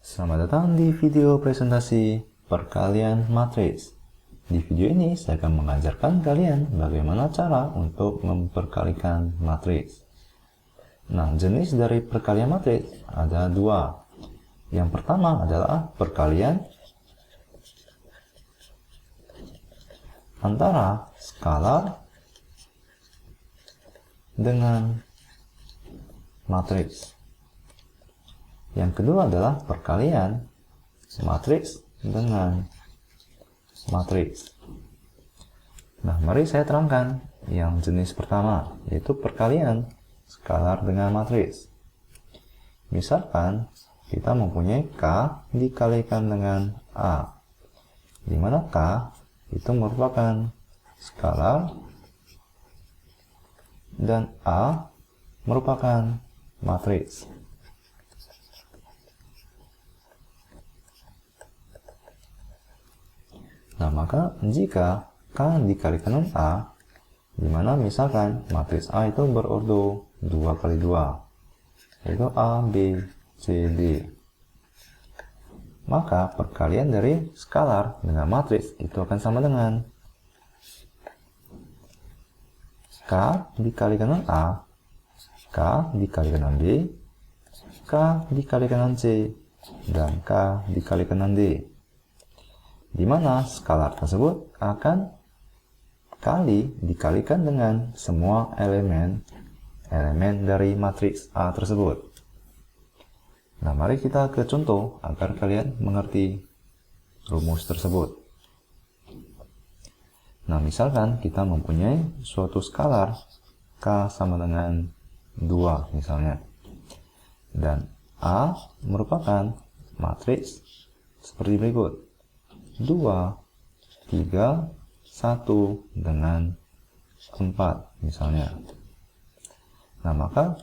Selamat datang di video presentasi perkalian matriks. Di video ini saya akan mengajarkan kalian bagaimana cara untuk memperkalikan matriks. Nah, jenis dari perkalian matriks ada dua. Yang pertama adalah perkalian antara skalar dengan matriks. Yang kedua adalah perkalian matriks dengan matriks. Nah, mari saya terangkan yang jenis pertama, yaitu perkalian skalar dengan matriks. Misalkan kita mempunyai K dikalikan dengan A, di mana K itu merupakan skalar dan A merupakan matriks. Nah, maka jika K dikalikan dengan A, di mana misalkan matriks A itu berordo 2 kali 2, yaitu A, B, C, D. Maka perkalian dari skalar dengan matriks itu akan sama dengan K dikalikan dengan A, K dikalikan dengan B, K dikalikan dengan C, dan K dikalikan dengan D. Di mana skalar tersebut akan dikalikan dengan semua elemen dari matriks A tersebut. Nah, mari kita ke contoh agar kalian mengerti rumus tersebut. Nah, misalkan kita mempunyai suatu skalar K sama dengan 2 misalnya, dan A merupakan matriks seperti berikut: 2, 3, 1, dengan 4 misalnya. Nah, maka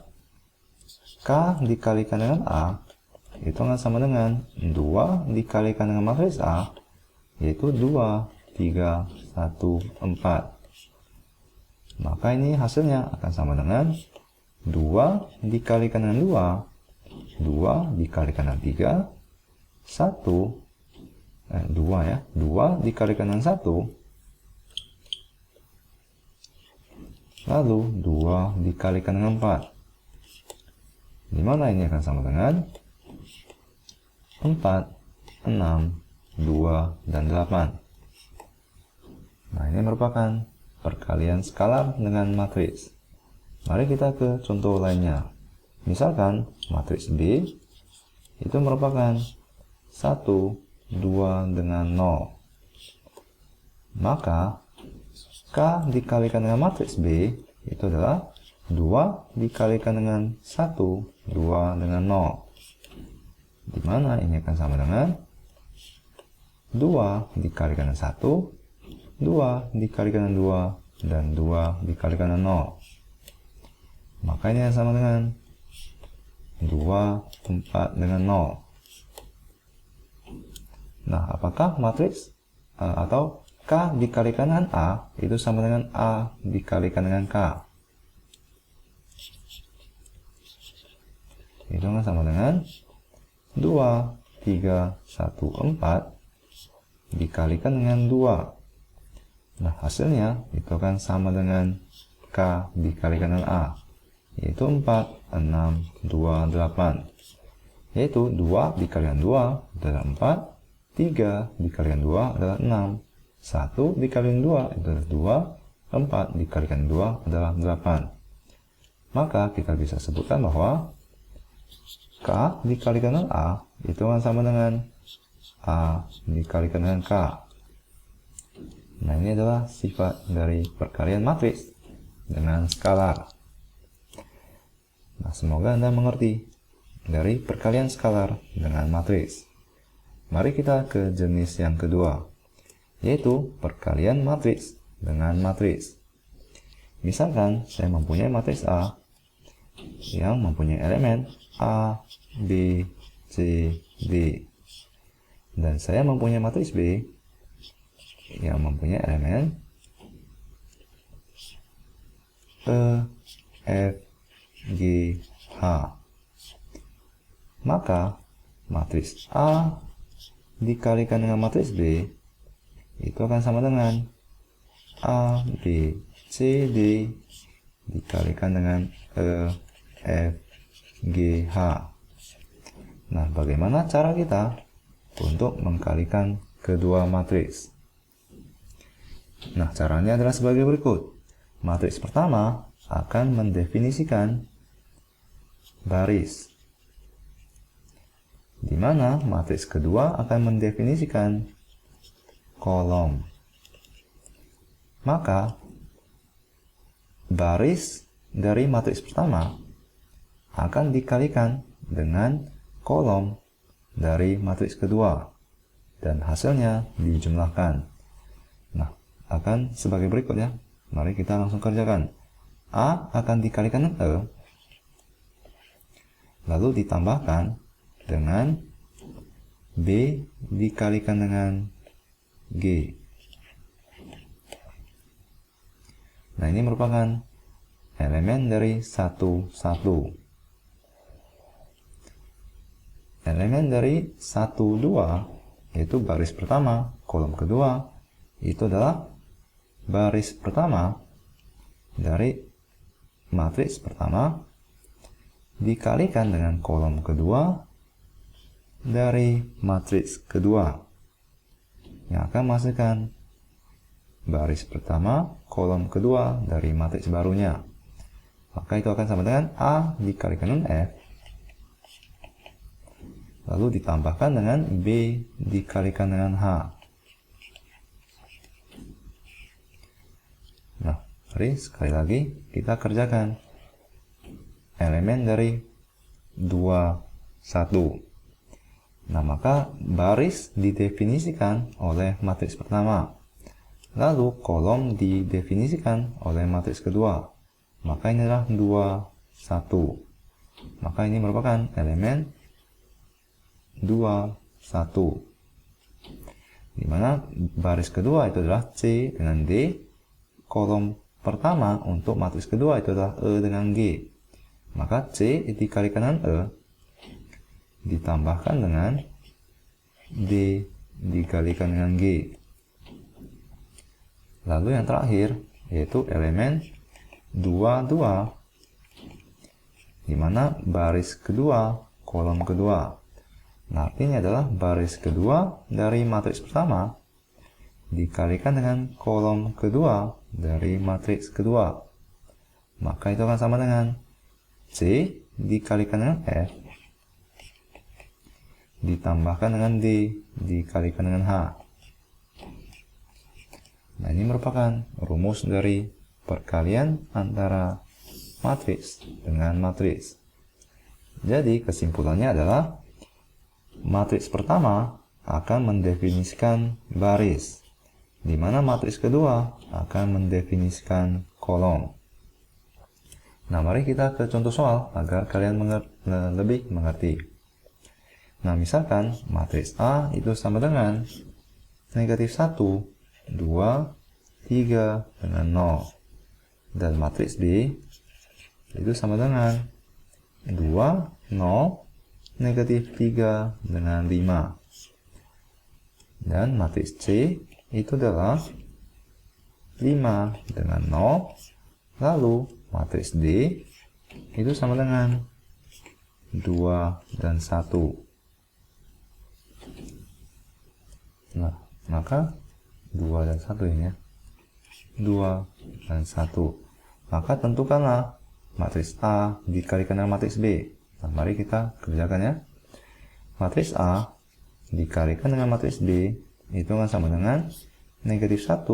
K dikalikan dengan A itu akan sama dengan 2 dikalikan dengan matriks A, yaitu 2, 3, 1, 4. Maka ini hasilnya akan sama dengan 2 dikalikan dengan 2, 2 dikalikan dengan 3, 2 dikalikan dengan 1, lalu 2 dikalikan dengan 4, di mana ini akan sama dengan 4, 6, 2, dan 8. Nah, ini merupakan perkalian skalar dengan matriks. Mari kita ke contoh lainnya. Misalkan matriks B itu merupakan 1, 2 dengan 0. Maka K dikalikan dengan matriks B itu adalah 2 dikalikan dengan 1, 2 dengan 0. Di mana ini akan sama dengan 2 dikalikan dengan 1, 2 dikalikan dengan 2, dan 2 dikalikan dengan 0. Maka ini akan sama dengan 2, 4 dengan 0. Nah, apakah matriks atau K dikalikan dengan A itu sama dengan A dikalikan dengan K? Itu akan sama dengan 2, 3, 1, 4 dikalikan dengan 2. Nah, hasilnya itu akan sama dengan K dikalikan dengan A, yaitu 4, 6, 2, 8. Yaitu 2 dikalikan 2 adalah 4, 3 dikalikan 2 adalah 6, 1 dikalikan 2 adalah 2, 4 dikalikan 2 adalah 8. Maka kita bisa sebutkan bahwa K dikalikan dengan A itu akan sama dengan A dikalikan dengan K. Nah, ini adalah sifat dari perkalian matriks dengan skalar. Nah, semoga Anda mengerti dari perkalian skalar dengan matriks. Mari kita ke jenis yang kedua, yaitu perkalian matriks dengan matriks. Misalkan saya mempunyai matriks A yang mempunyai elemen A, B, C, D. Dan saya mempunyai matriks B yang mempunyai elemen E, F, G, H. Maka matriks A dikalikan dengan matriks B itu akan sama dengan A, B, C, D dikalikan dengan E, F, G, H. Nah, bagaimana cara kita untuk mengkalikan kedua matriks? Nah, caranya adalah sebagai berikut. Matriks pertama akan mendefinisikan baris, di mana matriks kedua akan mendefinisikan kolom. Maka, baris dari matriks pertama akan dikalikan dengan kolom dari matriks kedua, dan hasilnya dijumlahkan. Nah, akan sebagai berikut ya. Mari kita langsung kerjakan. A akan dikalikan dengan E, lalu ditambahkan dengan B dikalikan dengan G. Nah, ini merupakan elemen dari 1, 1. Elemen dari 1, 2 yaitu baris pertama, kolom kedua itu adalah baris pertama dari matriks pertama dikalikan dengan kolom kedua dari matriks kedua yang akan menghasilkan baris pertama, kolom kedua dari matriks barunya. Maka itu akan sama dengan A dikalikan dengan F, lalu ditambahkan dengan B dikalikan dengan H. Nah, mari sekali lagi kita kerjakan. Elemen dari 2, 1. Nah, maka baris didefinisikan oleh matriks pertama. Lalu kolom didefinisikan oleh matriks kedua. Maka ini adalah 2, 1. Maka ini merupakan elemen 2, 1. Dimana baris kedua itu adalah C dengan D. Kolom pertama untuk matriks kedua itu adalah E dengan G. Maka C dikalikan dengan E ditambahkan dengan D dikalikan dengan G. Lalu yang terakhir yaitu elemen 2, 2, di mana baris kedua, kolom kedua. Nah, artinya adalah baris kedua dari matriks pertama dikalikan dengan kolom kedua dari matriks kedua. Maka itu akan sama dengan C dikalikan dengan F ditambahkan dengan D dikalikan dengan H. Nah, ini merupakan rumus dari perkalian antara matriks dengan matriks. Jadi, kesimpulannya adalah matriks pertama akan mendefinisikan baris, di mana matriks kedua akan mendefinisikan kolom. Nah, mari kita ke contoh soal agar kalian lebih mengerti. Nah, misalkan matriks A itu sama dengan negatif 1, 2, 3 dengan 0. Dan matriks B itu sama dengan 2, 0, negatif 3 dengan 5. Dan matriks C itu adalah 5 dengan 0. Lalu matriks D itu sama dengan 2 dan 1. Nah, maka 2 dan 1 ini ya. 2 dan 1. Maka tentukanlah matriks A dikalikan dengan matriks B. Nah, mari kita kerjakan ya. Matriks A dikalikan dengan matriks B itu akan sama dengan negatif 1,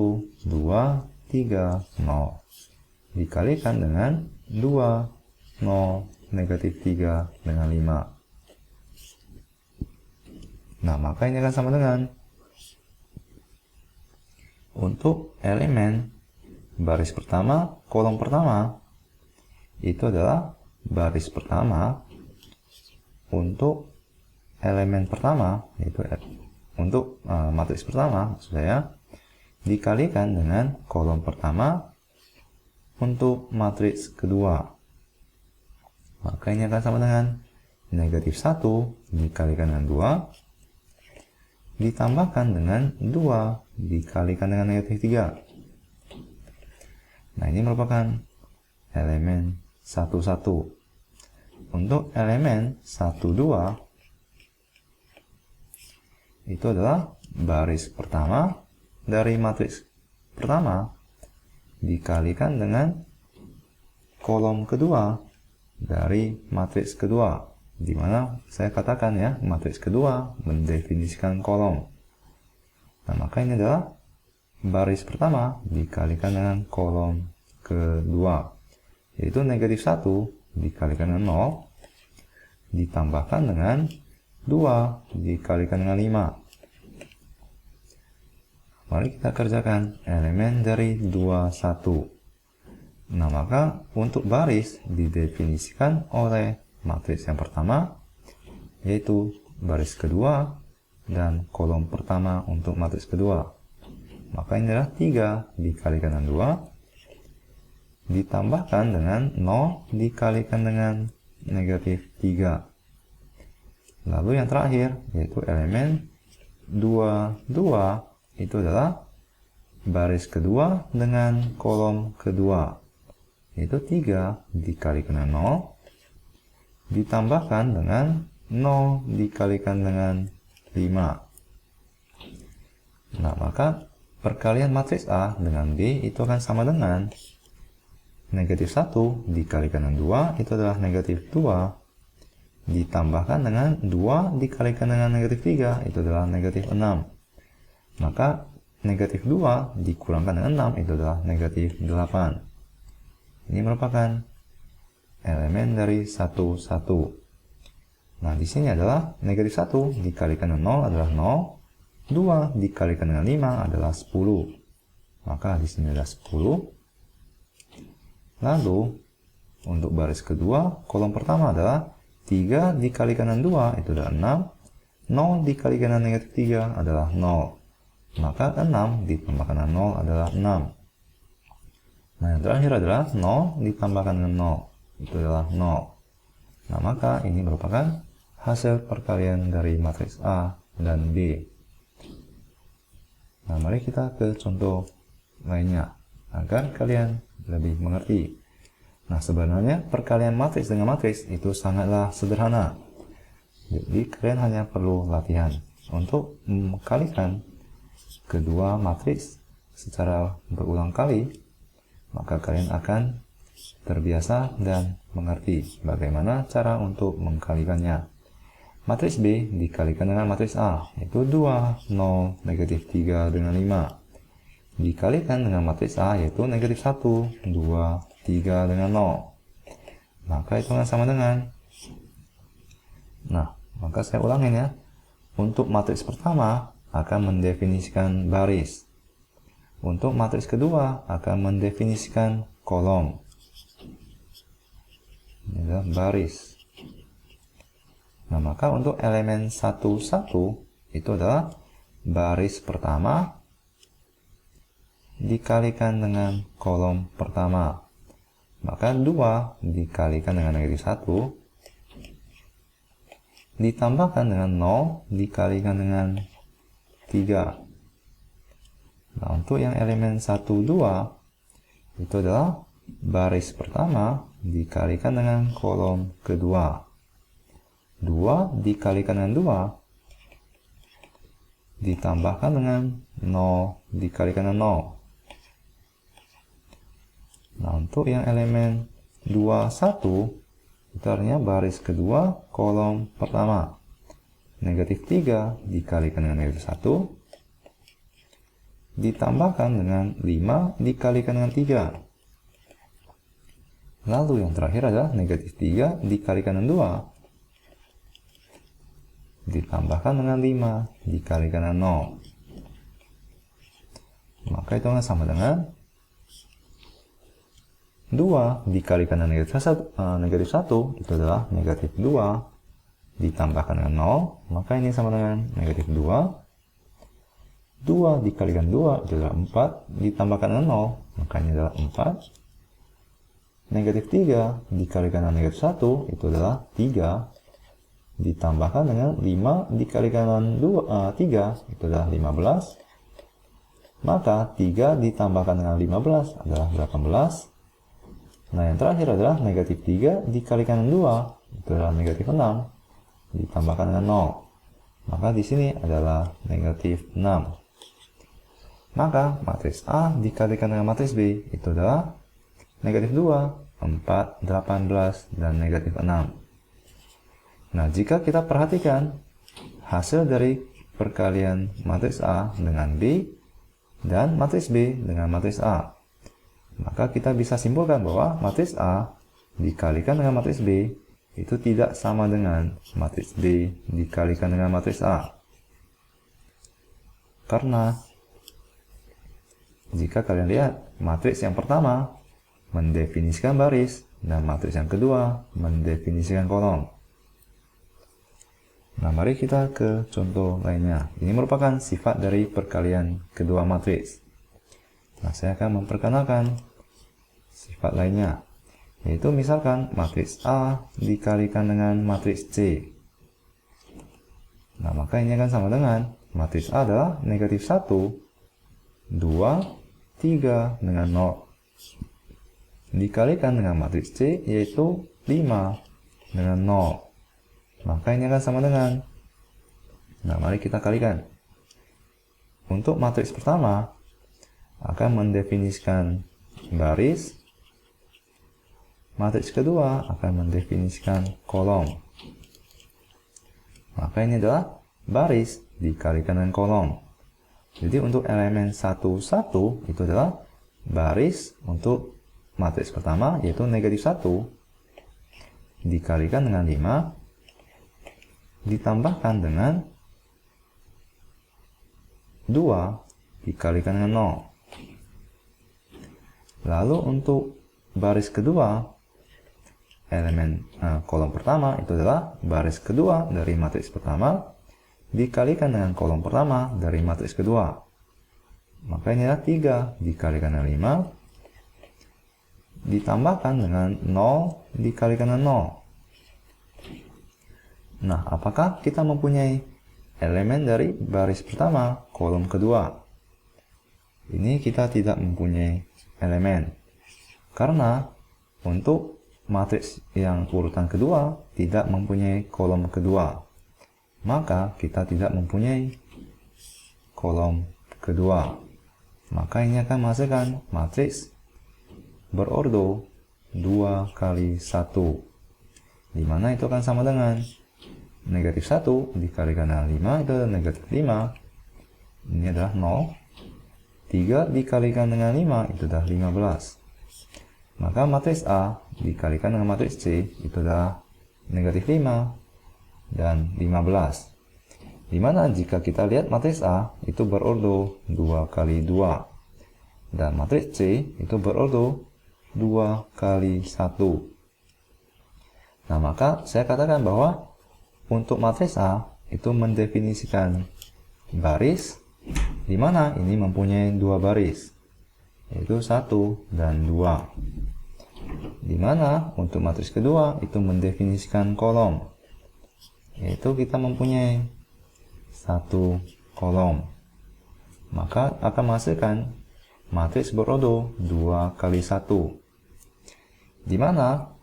2, 3, 0. Dikalikan dengan 2, 0, negatif 3 dengan 5. Nah, maka ini akan sama dengan untuk elemen baris pertama, kolom pertama itu adalah baris pertama untuk elemen pertama, yaitu untuk matriks pertama maksud saya, dikalikan dengan kolom pertama untuk matriks kedua. Maka ini akan sama dengan negatif 1 dikalikan dengan 2 ditambahkan dengan 2 dikalikan dengan negatif 3. Nah, ini merupakan elemen 1, 1. Untuk elemen 1, 2 itu adalah baris pertama dari matriks pertama dikalikan dengan kolom kedua dari matriks kedua, di mana saya katakan ya, matriks kedua mendefinisikan kolom. Nah, maka ini adalah baris pertama dikalikan dengan kolom kedua, yaitu negatif 1 dikalikan dengan 0 ditambahkan dengan 2 dikalikan dengan 5. Mari kita kerjakan elemen dari 2, 1. Nah, maka untuk baris didefinisikan oleh matriks yang pertama, yaitu baris kedua dan kolom pertama untuk matriks kedua. Maka ini adalah 3 dikalikan dengan 2 ditambahkan dengan 0 dikalikan dengan negatif 3. Lalu yang terakhir yaitu elemen 2, 2 itu adalah baris kedua dengan kolom kedua, yaitu 3 dikalikan dengan 0 ditambahkan dengan 0 dikalikan dengan 5. Nah, maka perkalian matriks A dengan B itu akan sama dengan negatif 1 dikalikan dengan 2 itu adalah negatif 2 ditambahkan dengan 2 dikalikan dengan negatif 3 itu adalah negatif 6. Maka negatif 2 dikurangkan dengan 6 itu adalah negatif 8. Ini merupakan elemen dari 1, 1. Nah, di sini adalah negatif 1 dikalikan dengan 0 adalah 0. 2 dikalikan dengan 5 adalah 10. Maka di sini adalah 10. Lalu, untuk baris kedua, kolom pertama adalah 3 dikalikan dengan 2 itu adalah 6. 0 dikalikan dengan negatif 3 adalah 0. Maka 6 ditambahkan dengan 0 adalah 6. Nah, yang terakhir adalah 0 ditambahkan dengan 0. Itu adalah 0. Nah, maka ini merupakan hasil perkalian dari matriks A dan B. Nah, mari kita ke contoh lainnya agar kalian lebih mengerti. Nah, sebenarnya perkalian matriks dengan matriks itu sangatlah sederhana. Jadi, kalian hanya perlu latihan untuk mengkalikan kedua matriks secara berulang kali, maka kalian akan terbiasa dan mengerti bagaimana cara untuk mengkalikannya. Matriks B dikalikan dengan matriks A, yaitu 2, 0, negatif 3 dengan 5. Dikalikan dengan matriks A, yaitu negatif 1, 2, 3 dengan 0. Maka itu akan sama dengan. Nah, maka saya ulangin ya. Untuk matriks pertama akan mendefinisikan baris. Untuk matriks kedua akan mendefinisikan kolom. Ini adalah baris. Nah, maka untuk elemen 1, 1 itu adalah baris pertama dikalikan dengan kolom pertama. Maka 2 dikalikan dengan negatif 1 ditambahkan dengan 0 dikalikan dengan 3. Nah, untuk yang elemen 1, 2 itu adalah baris pertama dikalikan dengan kolom kedua. 2 dikalikan dengan 2 ditambahkan dengan 0 dikalikan dengan 0. Nah, untuk yang elemen 2, 1 itu artinya baris kedua kolom pertama. Negatif 3 dikalikan dengan negatif 1 ditambahkan dengan 5 dikalikan dengan 3. Lalu yang terakhir adalah negatif 3 dikalikan dengan 2 ditambahkan dengan 5 dikalikan dengan 0. Maka itu akan sama dengan 2 dikalikan dengan negatif 1 itu adalah negatif 2 ditambahkan dengan 0. Maka ini sama dengan negatif 2. 2 dikalikan 2 itu adalah 4 ditambahkan dengan 0. Maka ini adalah 4. Negatif 3 dikalikan dengan negatif 1 itu adalah 3. ditambahkan dengan 5 dikalikan dengan 3, itu adalah 15. Maka 3 ditambahkan dengan 15 adalah 18. Nah, yang terakhir adalah negatif 3 dikalikan dengan 2, itu adalah negatif 6, ditambahkan dengan 0. Maka di sini adalah negatif 6. Maka matriks A dikalikan dengan matriks B itu adalah negatif 2, 4, 18, dan negatif 6. Nah, jika kita perhatikan hasil dari perkalian matriks A dengan B dan matriks B dengan matriks A, maka kita bisa simpulkan bahwa matriks A dikalikan dengan matriks B itu tidak sama dengan matriks B dikalikan dengan matriks A. Karena jika kalian lihat, matriks yang pertama mendefinisikan baris dan matriks yang kedua mendefinisikan kolom. Nah, mari kita ke contoh lainnya. Ini merupakan sifat dari perkalian kedua matriks. Nah, saya akan memperkenalkan sifat lainnya, yaitu misalkan matriks A dikalikan dengan matriks C. Nah, maka ini akan sama dengan matriks A adalah negatif 1, 2, 3 dengan 0. Dikalikan dengan matriks C, yaitu 5 dengan 0. Maka ini akan sama dengan, nah mari kita kalikan. Untuk matriks pertama akan mendefinisikan baris, matriks kedua akan mendefinisikan kolom. Maka ini adalah baris dikalikan dengan kolom. Jadi untuk elemen 1, 1 itu adalah baris untuk matriks pertama, yaitu negatif 1 dikalikan dengan 5 ditambahkan dengan 2 dikalikan dengan 0. Lalu untuk baris kedua, elemen kolom pertama itu adalah baris kedua dari matriks pertama dikalikan dengan kolom pertama dari matriks kedua. Maka ini adalah 3 dikalikan dengan 5 ditambahkan dengan 0 dikalikan dengan 0. Nah, apakah kita mempunyai elemen dari baris pertama, kolom kedua? Ini kita tidak mempunyai elemen. Karena untuk matriks yang urutan kedua tidak mempunyai kolom kedua. Maka kita tidak mempunyai kolom kedua. Maka ini akan menghasilkan matriks berordo 2 kali 1. Di mana itu akan sama dengan negatif 1 dikalikan dengan 5 itu adalah negatif 5. Ini adalah 0. 3 dikalikan dengan 5 itu adalah 15. Maka matriks A dikalikan dengan matriks C itu adalah negatif 5 dan 15. Dimana jika kita lihat matriks A itu berordo 2 kali 2. Dan matriks C itu berordo 2 kali 1. Nah, maka saya katakan bahwa untuk matriks A itu mendefinisikan baris, di mana ini mempunyai 2 baris, yaitu 1 dan 2. Di mana untuk matriks kedua itu mendefinisikan kolom, yaitu kita mempunyai 1 kolom. Maka akan menghasilkan matriks berordo 2 kali 1. Di mana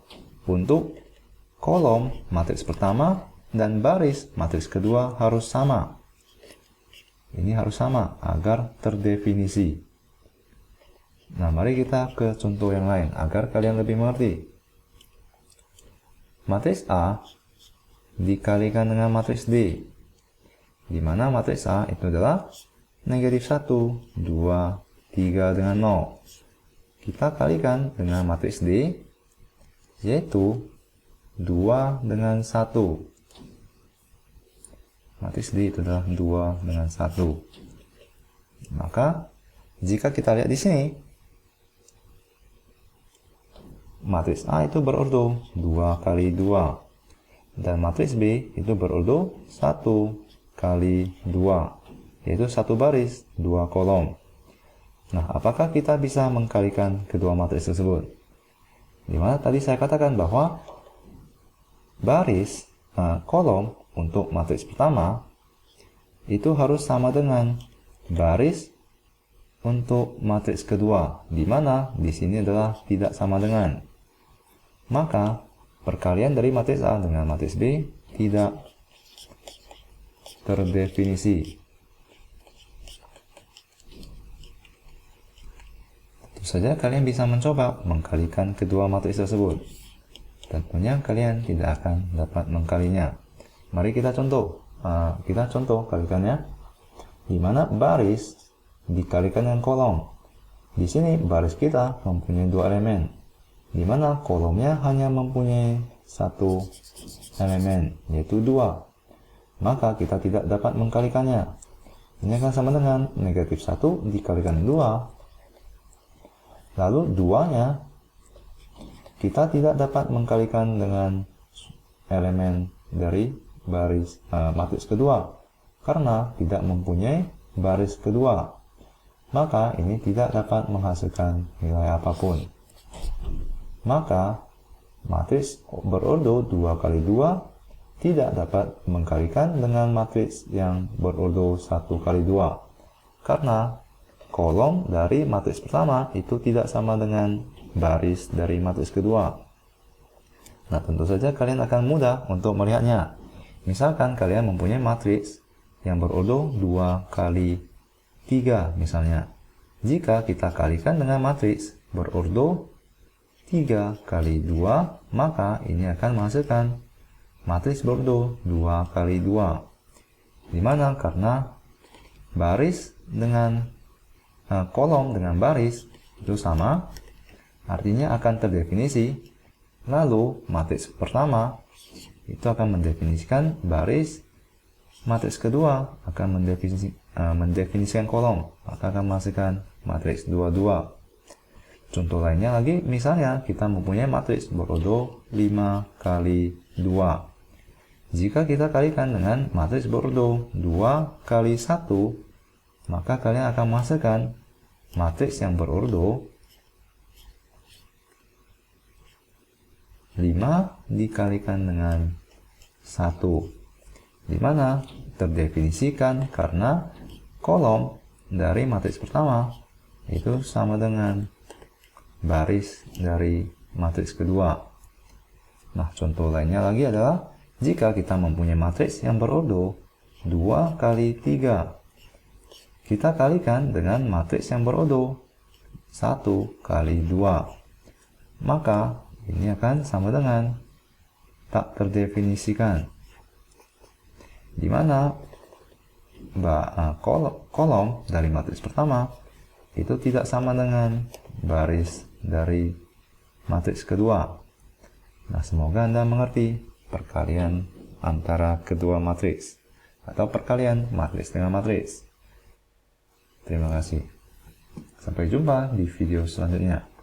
untuk kolom matriks pertama dan baris matriks kedua harus sama. Ini harus sama agar terdefinisi. Nah, mari kita ke contoh yang lain agar kalian lebih mengerti. Matriks A dikalikan dengan matriks D, di mana matriks A itu adalah negatif 1, 2, 3 dengan 0. Kita kalikan dengan matriks D, yaitu 2 dengan 1. Matriks D itu adalah 2 dengan 1. Maka jika kita lihat di sini, matriks A itu berordo 2 kali 2 dan matriks B itu berordo 1 kali 2, yaitu 1 baris 2 kolom. Nah, apakah kita bisa mengkalikan kedua matriks tersebut? Dimana tadi saya katakan bahwa baris kolom untuk matriks pertama itu harus sama dengan baris untuk matriks kedua, di mana di sini adalah tidak sama dengan. Maka perkalian dari matriks A dengan matriks B tidak terdefinisi. Tentu saja kalian bisa mencoba mengkalikan kedua matriks tersebut. Tentunya kalian tidak akan dapat mengkalinya. Mari kita contoh. Kita contoh kalikannya, di mana baris dikalikan dengan kolom. Di sini baris kita mempunyai dua elemen, di mana kolomnya hanya mempunyai satu elemen, yaitu 2. Maka kita tidak dapat mengkalikannya. Ini akan sama dengan negatif 1 dikalikan 2. Lalu 2-nya kita tidak dapat mengkalikan dengan elemen dari baris matriks kedua, karena tidak mempunyai baris kedua. Maka ini tidak dapat menghasilkan nilai apapun. Maka matriks berordo 2 kali 2 tidak dapat mengkalikan dengan matriks yang berordo 1 kali 2, karena kolom dari matriks pertama itu tidak sama dengan baris dari matriks kedua. Nah, tentu saja kalian akan mudah untuk melihatnya. Misalkan kalian mempunyai matriks yang berordo 2 kali 3 misalnya. Jika kita kalikan dengan matriks berordo 3 kali 2, maka ini akan menghasilkan matriks berordo 2 kali 2. Dimana karena baris dengan kolom dengan baris itu sama, artinya akan terdefinisi. Lalu matriks pertama itu akan mendefinisikan baris, matriks kedua akan mendefinisikan kolom, maka akan menghasilkan matriks 2, 2. Contoh lainnya lagi, misalnya kita mempunyai matriks berordo 5 kali 2. Jika kita kalikan dengan matriks berordo 2 kali 1, maka kalian akan menghasilkan matriks yang berordo 5 dikalikan dengan 1, di mana terdefinisikan karena kolom dari matriks pertama itu sama dengan baris dari matriks kedua. Nah, contoh lainnya lagi adalah jika kita mempunyai matriks yang berordo 2 kali 3, kita kalikan dengan matriks yang berordo 1 kali 2, maka ini akan sama dengan tak terdefinisikan, di mana kolom dari matriks pertama itu tidak sama dengan baris dari matriks kedua. Nah, semoga Anda mengerti perkalian antara kedua matriks atau perkalian matriks dengan matriks. Terima kasih. Sampai jumpa di video selanjutnya.